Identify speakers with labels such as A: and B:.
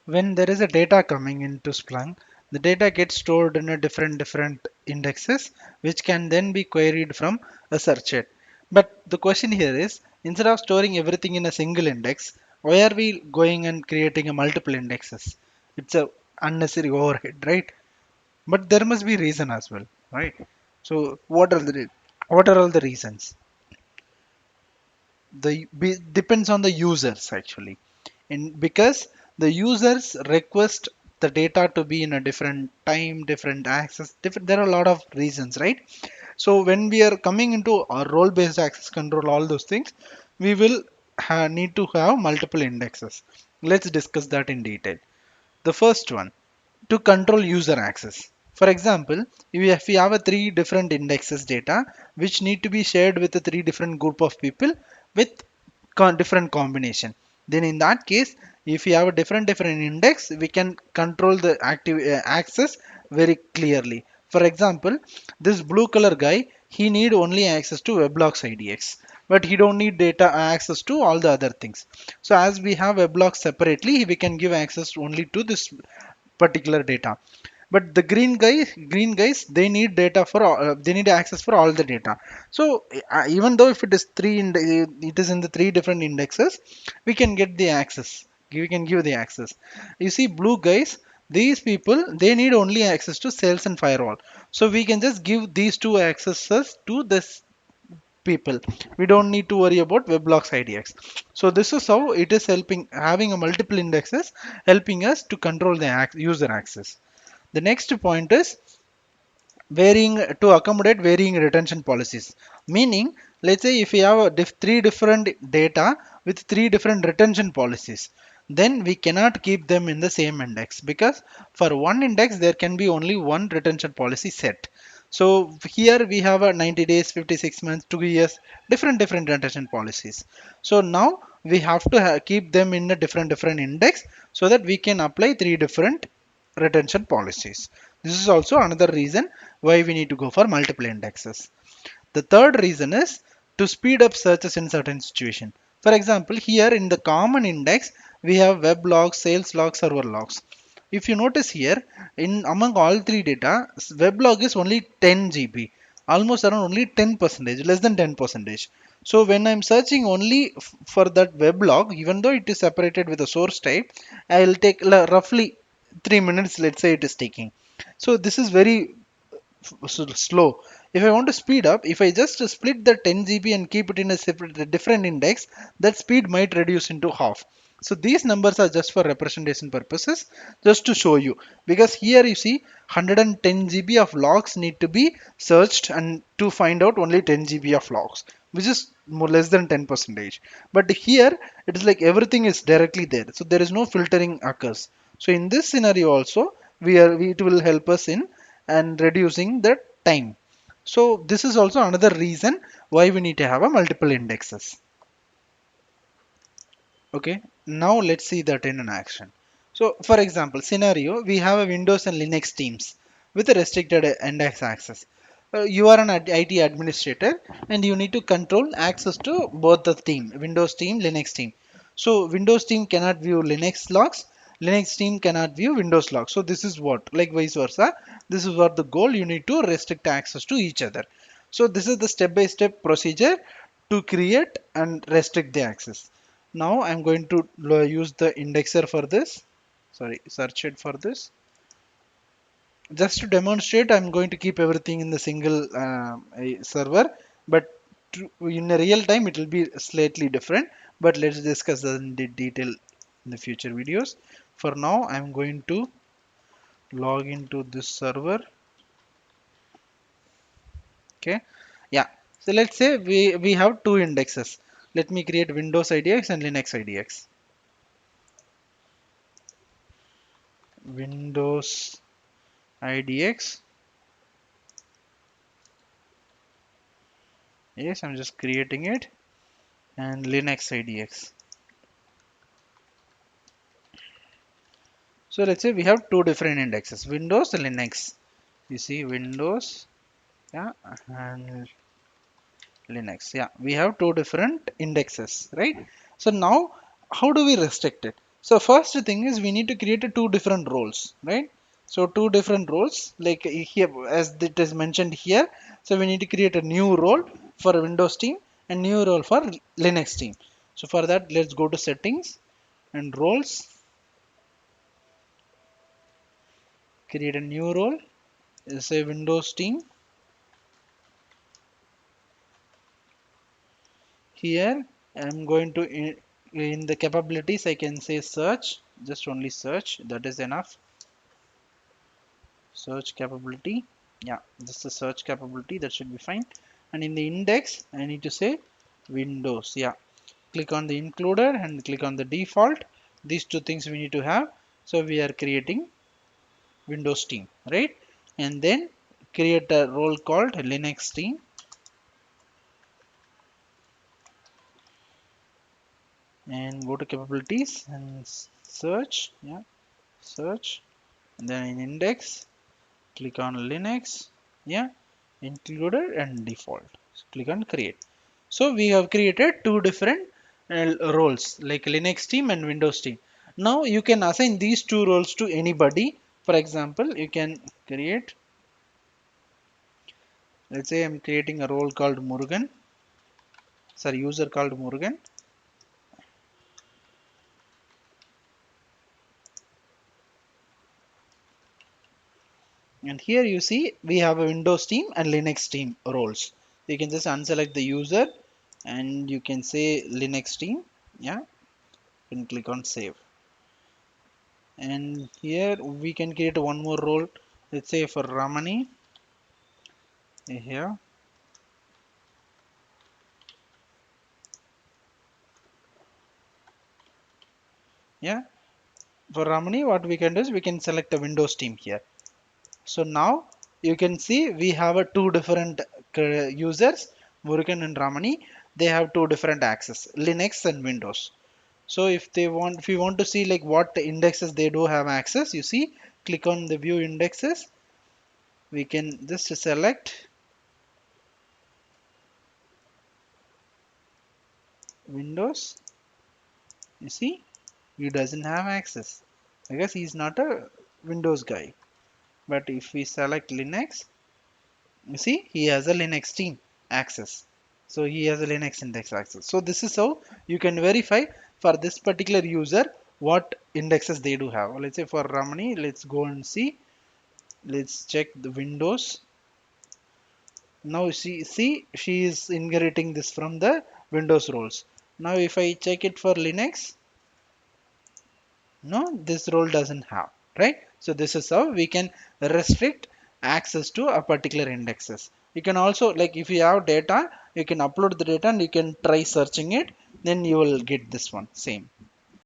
A: When there is a data coming into Splunk, the data gets stored in a different indexes, which can then be queried from a search it. But the question here is, instead of storing everything in a single index, why are we going and creating a multiple indexes? It's a unnecessary overhead, right? But there must be reason as well, right? So what are all the reasons? Depends on the users actually, in because the users request the data to be in a different time, different access, different, there are a lot of reasons, right? So when we are coming into our role based access control, all those things, we will need to have multiple indexes. Let's discuss that in detail. The first one, to control user access. For example, if we have a three different indexes data which need to be shared with a three different group of people with different combination, then in that case, if we have a different index, we can control the active access very clearly. For example, this blue color guy, he need only access to weblogs idx, but he don't need data access to all the other things. So as we have weblogs separately, we can give access only to this particular data. But the green guys, they need data for they need access for all the data. So even though if it is it is in the three different indexes, we can get the access, we can give the access. You see blue guys, these people, they need only access to sales and firewall, so we can just give these two accesses to this people. We don't need to worry about weblogs idx. So this is how it is helping, having a multiple indexes helping us to control the user access. The next point is varying, to accommodate varying retention policies. Meaning, let's say if we have three different data with three different retention policies, then we cannot keep them in the same index, because for one index there can be only one retention policy set. So here we have a 90 days, 56 months, 2 years, different retention policies. So now we have to keep them in a different index, so that we can apply three different retention policies. This is also another reason why we need to go for multiple indexes. The third reason is to speed up searches in certain situation. For example, here in the common index, we have web logs, sales logs, server logs. If you notice here, in among all three data, web log is only 10 GB, almost around only 10 percentage, less than 10 percentage. So when I'm searching only for that web log, even though it is separated with a source type, I'll take roughly 3 minutes. Let's say it is taking. So this is very slow. If I want to speed up, if I just split the 10 GB and keep it in a separate different index, that speed might reduce into half. So these numbers are just for representation purposes, just to show you. Because here you see 110 GB of logs need to be searched and to find out only 10 GB of logs, which is more less than 10 percentage. But here it is like everything is directly there, so there is no filtering occurs. So in this scenario also, it will help us in and reducing the time. So this is also another reason why we need to have a multiple indexes. Okay, now let's see that in an action. So for example, scenario, we have a Windows and Linux teams with a restricted index access. You are an IT administrator and you need to control access to both the team, Windows team, Linux team. So Windows team cannot view Linux logs, Linux team cannot view Windows logs. So this is what, like vice versa, this is what the goal, you need to restrict access to each other. So this is the step-by-step procedure to create and restrict the access. Now I'm going to use the indexer for this, sorry, search it for this. Just to demonstrate, I'm going to keep everything in the single server, but in a real time it will be slightly different. But let's discuss that in detail in the future videos. For now, I'm going to log into this server. Okay, yeah. So let's say we have two indexes. Let me create Windows IDX and Linux IDX. Windows IDX. Yes, I'm just creating it, and Linux IDX. So let's say we have two different indexes, Windows and Linux. You see Windows, yeah, and Linux. Yeah, we have two different indexes, right? So now, how do we restrict it? So first thing is we need to create two different roles, right? So two different roles like here as it is mentioned here. So we need to create a new role for Windows team and new role for Linux team. So for that, let's go to settings and roles, create a new role, say Windows team. Here I'm going to in the capabilities I can say search, just only search, that is enough. Search capability, yeah, just the search capability, that should be fine. And in the index I need to say Windows, yeah. Click on the included and click on the default. These two things we need to have. So we are creating Windows team, right? And then create a role called Linux team and go to capabilities and search, yeah, search, and then in index click on Linux, yeah, included and default. So click on create. So we have created two different roles like Linux team and Windows team. Now you can assign these two roles to anybody. For example, you can create, let's say I'm creating a role called Murugan, sorry, user called Murugan. And here you see we have a Windows team and Linux team roles. You can just unselect the user and you can say Linux team, yeah, and click on save. And here we can create one more role, let's say for Ramani here, yeah. For Ramani what we can do is we can select a Windows team here. So now you can see we have a two different users, Murugan and Ramani. They have two different access, Linux and Windows. So if they want, if you want to see like what indexes they do have access, you see, click on the view indexes. We can just select Windows. You see, he doesn't have access because he's not a Windows guy. But if we select Linux, you see, he has a Linux team access. So he has a Linux index access. So this is how you can verify for this particular user what indexes they do have. Let's say for Ramani, let's go and see. Let's check the Windows. Now see she is inheriting this from the Windows roles. Now if I check it for Linux, no, this role doesn't have, right? So this is how we can restrict access to a particular indexes. You can also, like, if you have data, you can upload the data and you can try searching it, then you will get this one same.